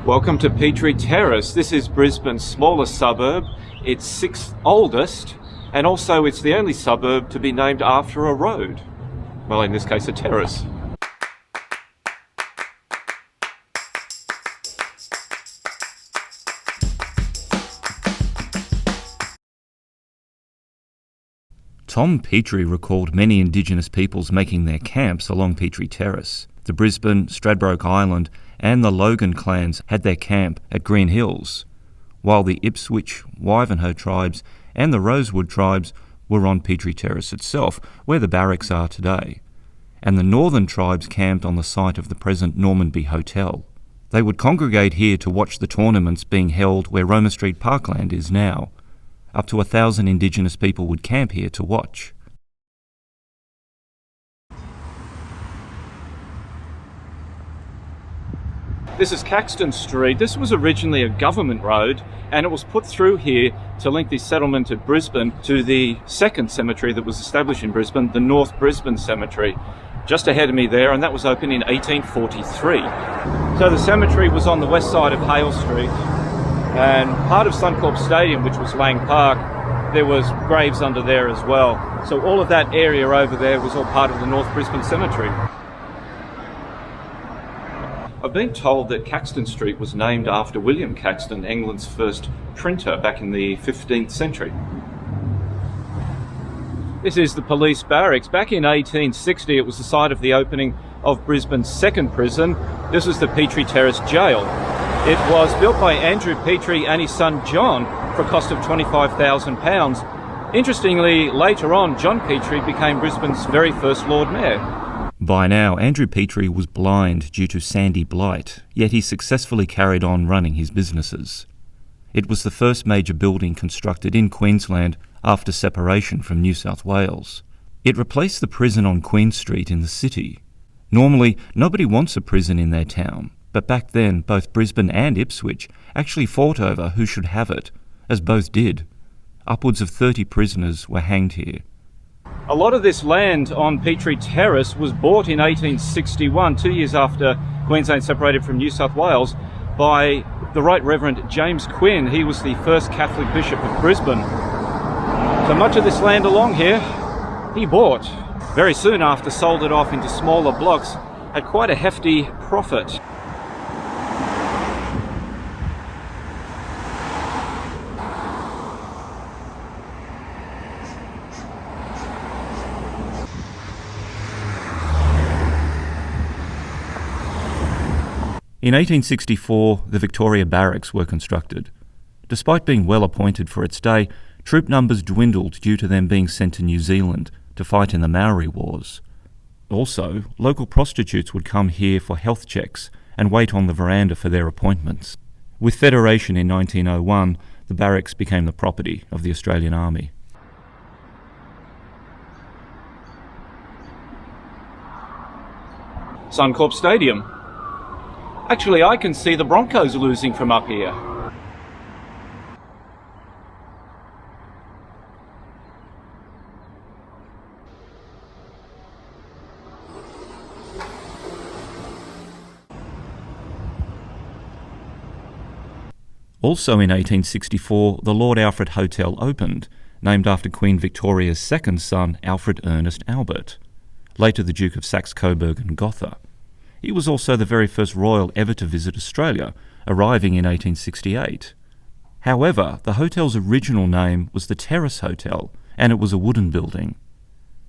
Welcome to Petrie Terrace. This is Brisbane's smallest suburb. It's sixth oldest, and also it's the only suburb to be named after a road. Well, in this case, a terrace. Tom Petrie recalled many Indigenous peoples making their camps along Petrie Terrace. The Brisbane, Stradbroke Island and the Logan clans had their camp at Green Hills, while the Ipswich, Wivenhoe tribes and the Rosewood tribes were on Petrie Terrace itself, where the Barracks are today. And the northern tribes camped on the site of the present Normanby Hotel. They would congregate here to watch the tournaments being held where Roma Street Parkland is now. Up to 1,000 Indigenous people would camp here to watch. This is Caxton Street. This was originally a government road, and it was put through here to link the settlement of Brisbane to the second cemetery that was established in Brisbane, the North Brisbane Cemetery, just ahead of me there, and that was opened in 1843. So the cemetery was on the west side of Hale Street, and part of Suncorp Stadium, which was Lang Park, there was graves under there as well. So all of that area over there was all part of the North Brisbane Cemetery. I've been told that Caxton Street was named after William Caxton, England's first printer back in the 15th century. This is the police barracks. Back in 1860, it was the site of the opening of Brisbane's second prison. This was the Petrie Terrace Jail. It was built by Andrew Petrie and his son John for a cost of £25,000. Interestingly, later on, John Petrie became Brisbane's very first Lord Mayor. By now, Andrew Petrie was blind due to sandy blight, yet he successfully carried on running his businesses. It was the first major building constructed in Queensland after separation from New South Wales. It replaced the prison on Queen Street in the city. Normally, nobody wants a prison in their town, but back then both Brisbane and Ipswich actually fought over who should have it, as both did. Upwards of 30 prisoners were hanged here. A lot of this land on Petrie Terrace was bought in 1861, 2 years after Queensland separated from New South Wales, by the Right Reverend James Quinn. He was the first Catholic Bishop of Brisbane. So much of this land along here, he bought. Very soon after, sold it off into smaller blocks at quite a hefty profit. In 1864, the Victoria Barracks were constructed. Despite being well appointed for its day, troop numbers dwindled due to them being sent to New Zealand to fight in the Maori Wars. Also, local prostitutes would come here for health checks and wait on the veranda for their appointments. With Federation in 1901, the barracks became the property of the Australian Army. Suncorp Stadium. Actually, I can see the Broncos losing from up here. Also in 1864, the Lord Alfred Hotel opened, named after Queen Victoria's second son, Alfred Ernest Albert, later the Duke of Saxe-Coburg and Gotha. He was also the very first royal ever to visit Australia, arriving in 1868. However, the hotel's original name was the Terrace Hotel, and it was a wooden building.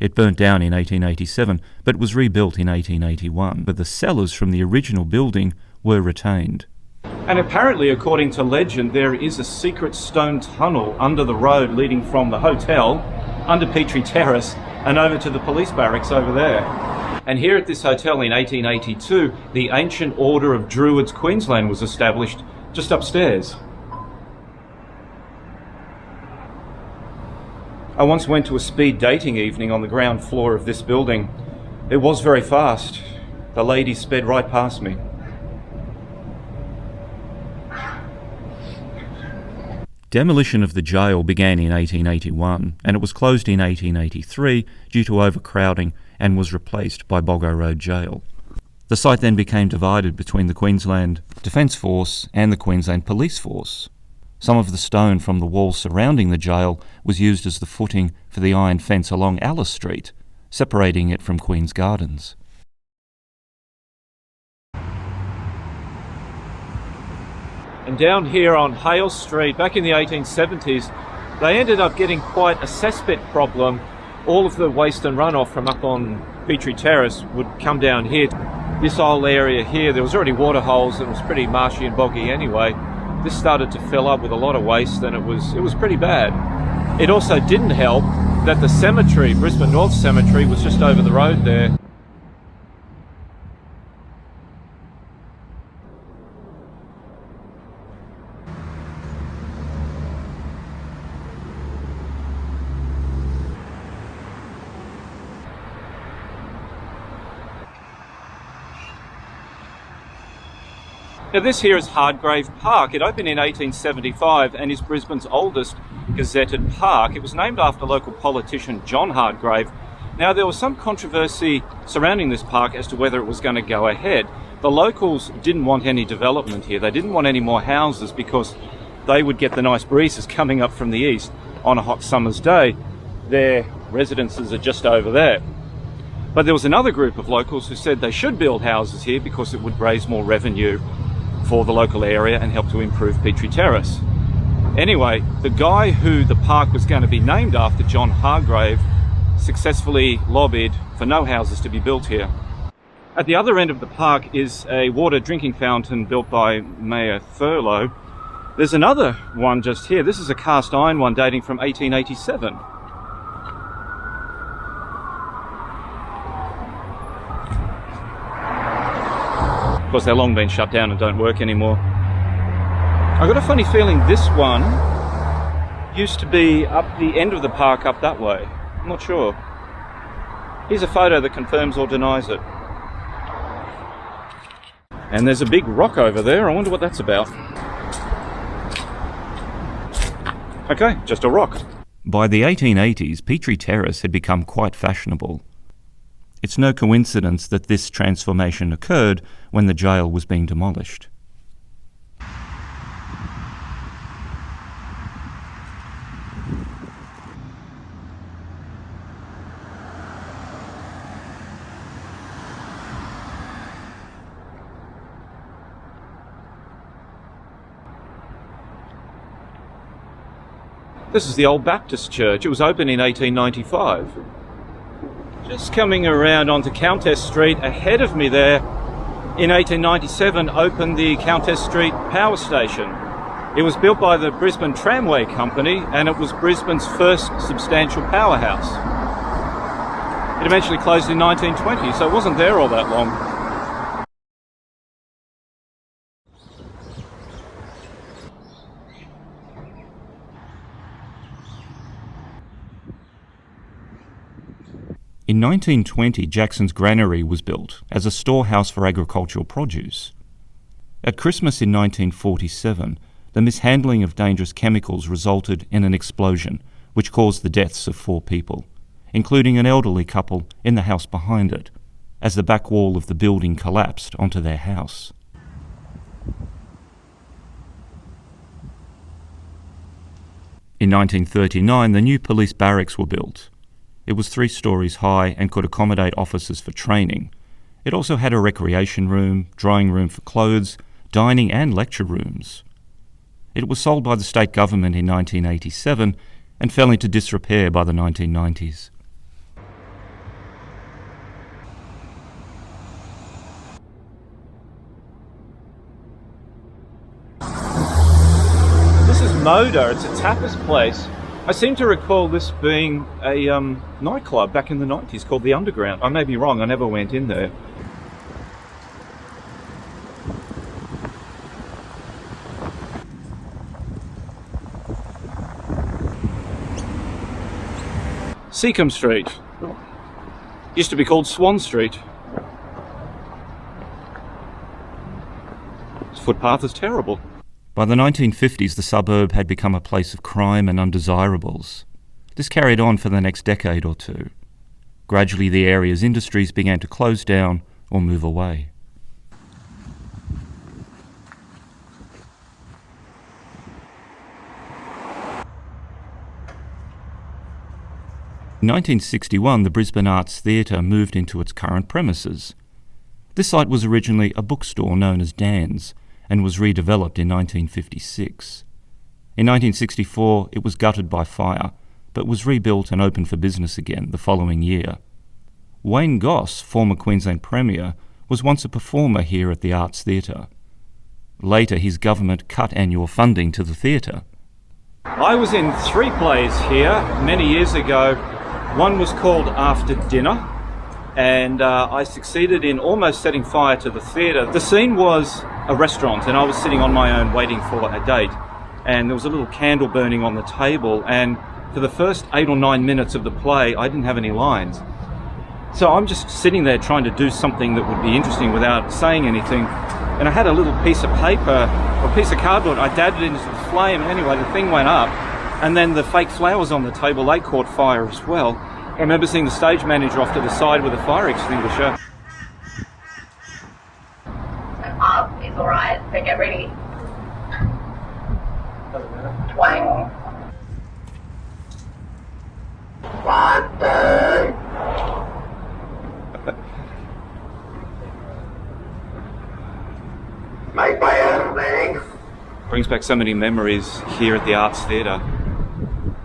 It burnt down in 1887, but was rebuilt in 1881, but the cellars from the original building were retained. And apparently, according to legend, there is a secret stone tunnel under the road leading from the hotel, under Petrie Terrace, and over to the police barracks over there. And here at this hotel in 1882, the Ancient Order of Druids Queensland was established just upstairs. I once went to a speed dating evening on the ground floor of this building. It was very fast. The ladies sped right past me. Demolition of the jail began in 1881, and it was closed in 1883 due to overcrowding and was replaced by Boggo Road Jail. The site then became divided between the Queensland Defence Force and the Queensland Police Force. Some of the stone from the wall surrounding the jail was used as the footing for the iron fence along Alice Street, separating it from Queen's Gardens. And down here on Hale Street, back in the 1870s, they ended up getting quite a cesspit problem. All of the waste and runoff from up on Petrie Terrace would come down here. This whole area here, there was already water holes and it was pretty marshy and boggy anyway. This started to fill up with a lot of waste and it was pretty bad. It also didn't help that the cemetery, Brisbane North Cemetery, was just over the road there. Now this here is Hardgrave Park. It opened in 1875 and is Brisbane's oldest gazetted park. It was named after local politician John Hardgrave. Now there was some controversy surrounding this park as to whether it was going to go ahead. The locals didn't want any development here. They didn't want any more houses because they would get the nice breezes coming up from the east on a hot summer's day. Their residences are just over there. But there was another group of locals who said they should build houses here because it would raise more revenue for the local area and help to improve Petrie Terrace. Anyway, the guy who the park was going to be named after, John Hardgrave, successfully lobbied for no houses to be built here. At the other end of the park is a water drinking fountain built by Mayor Thurlow. There's another one just here. This is a cast iron one dating from 1887. Of course, they're long been shut down and don't work anymore. I've got a funny feeling this one used to be up the end of the park up that way. I'm not sure. Here's a photo that confirms or denies it. And there's a big rock over there. I wonder what that's about. Okay, just a rock. By the 1880s, Petrie Terrace had become quite fashionable. It's no coincidence that this transformation occurred when the jail was being demolished. This is the old Baptist church. It was opened in 1895. Just coming around onto Countess Street, ahead of me there, in 1897 opened the Countess Street power station. It was built by the Brisbane Tramway Company and it was Brisbane's first substantial powerhouse. It eventually closed in 1920, so it wasn't there all that long. In 1920, Jackson's Granary was built as a storehouse for agricultural produce. At Christmas in 1947, the mishandling of dangerous chemicals resulted in an explosion, which caused the deaths of 4 people, including an elderly couple in the house behind it, as the back wall of the building collapsed onto their house. In 1939, the new police barracks were built. It was 3 stories high and could accommodate officers for training. It also had a recreation room, drying room for clothes, dining and lecture rooms. It was sold by the state government in 1987 and fell into disrepair by the 1990s. This is Moda. It's a tapas place. I seem to recall this being a nightclub back in the 90s called The Underground. I may be wrong, I never went in there. Seacombe Street. Used to be called Swan Street. This footpath is terrible. By the 1950s, the suburb had become a place of crime and undesirables. This carried on for the next decade or two. Gradually, the area's industries began to close down or move away. In 1961, the Brisbane Arts Theatre moved into its current premises. This site was originally a bookstore known as Dan's and was redeveloped in 1956. In 1964, it was gutted by fire, but was rebuilt and opened for business again the following year. Wayne Goss, former Queensland Premier, was once a performer here at the Arts Theatre. Later, his government cut annual funding to the theatre. I was in 3 plays here many years ago. One was called After Dinner, and I succeeded in almost setting fire to the theatre. The scene was a restaurant, and I was sitting on my own waiting for a date, and there was a little candle burning on the table, and for the first 8 or 9 minutes of the play, I didn't have any lines. So I'm just sitting there trying to do something that would be interesting without saying anything, and I had a little piece of paper, or a piece of cardboard. I dabbed it into the flame, and anyway, the thing went up, and then the fake flowers on the table, they caught fire as well. I remember seeing the stage manager off to the side with a fire extinguisher. It's alright, so get ready. Twang. 1, 2. Make my everything. Brings back so many memories here at the Arts Theatre.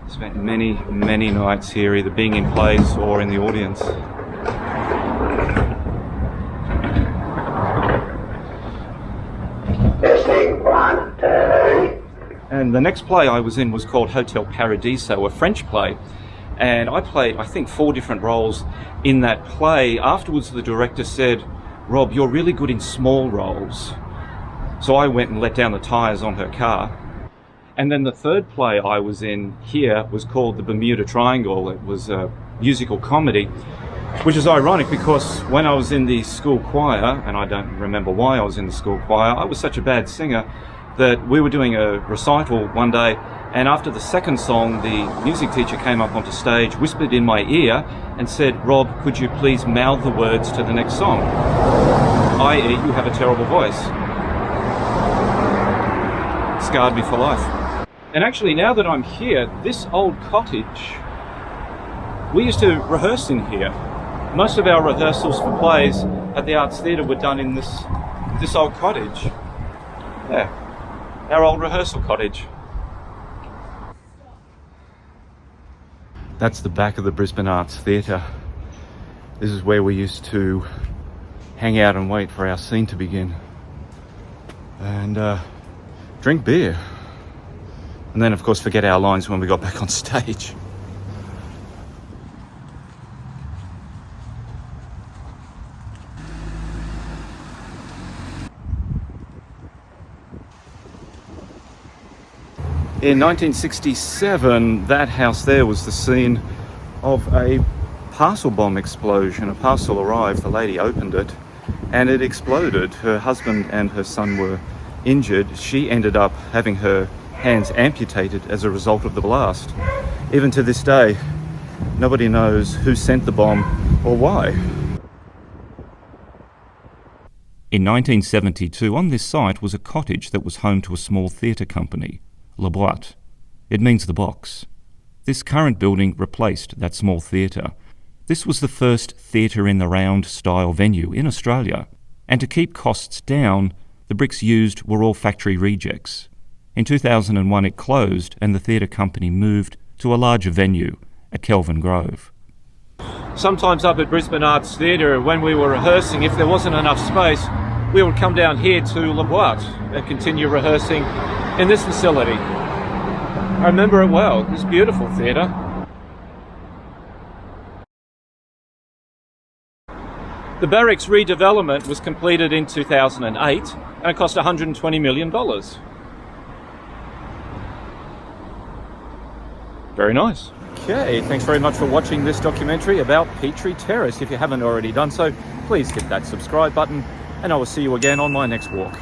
Spent many, many nights here, either being in plays or in the audience. Missing 1, 2. And the next play I was in was called Hotel Paradiso, a French play. And I played, I think, 4 different roles in that play. Afterwards, the director said, "Rob, you're really good in small roles." So I went and let down the tyres on her car. And then the third play I was in here was called The Bermuda Triangle. It was a musical comedy, which is ironic because when I was in the school choir, and I don't remember why I was in the school choir, I was such a bad singer that we were doing a recital one day, and after the second song, the music teacher came up onto stage, whispered in my ear, and said, "Rob, could you please mouth the words to the next song? i.e., you have a terrible voice." Scarred me for life. And actually, now that I'm here, this old cottage, we used to rehearse in here. Most of our rehearsals for plays at the Arts Theatre were done in this old cottage. Yeah, our old rehearsal cottage. That's the back of the Brisbane Arts Theatre. This is where we used to hang out and wait for our scene to begin. And drink beer. And then, of course, forget our lines when we got back on stage. In 1967, that house there was the scene of a parcel bomb explosion. A parcel arrived, the lady opened it, and it exploded. Her husband and her son were injured. She ended up having her hands amputated as a result of the blast. Even to this day, nobody knows who sent the bomb or why. In 1972, on this site was a cottage that was home to a small theatre company, La Boîte. It means the box. This current building replaced that small theatre. This was the first theatre in the round style venue in Australia. And to keep costs down, the bricks used were all factory rejects. In 2001 it closed and the theatre company moved to a larger venue at Kelvin Grove. Sometimes up at Brisbane Arts Theatre, when we were rehearsing, if there wasn't enough space, we would come down here to La Boîte and continue rehearsing in this facility. I remember it well. This beautiful theatre. The Barracks redevelopment was completed in 2008 and it cost $120 million. Very nice. Okay, thanks very much for watching this documentary about Petrie Terrace. If you haven't already done so, please hit that subscribe button and I will see you again on my next walk.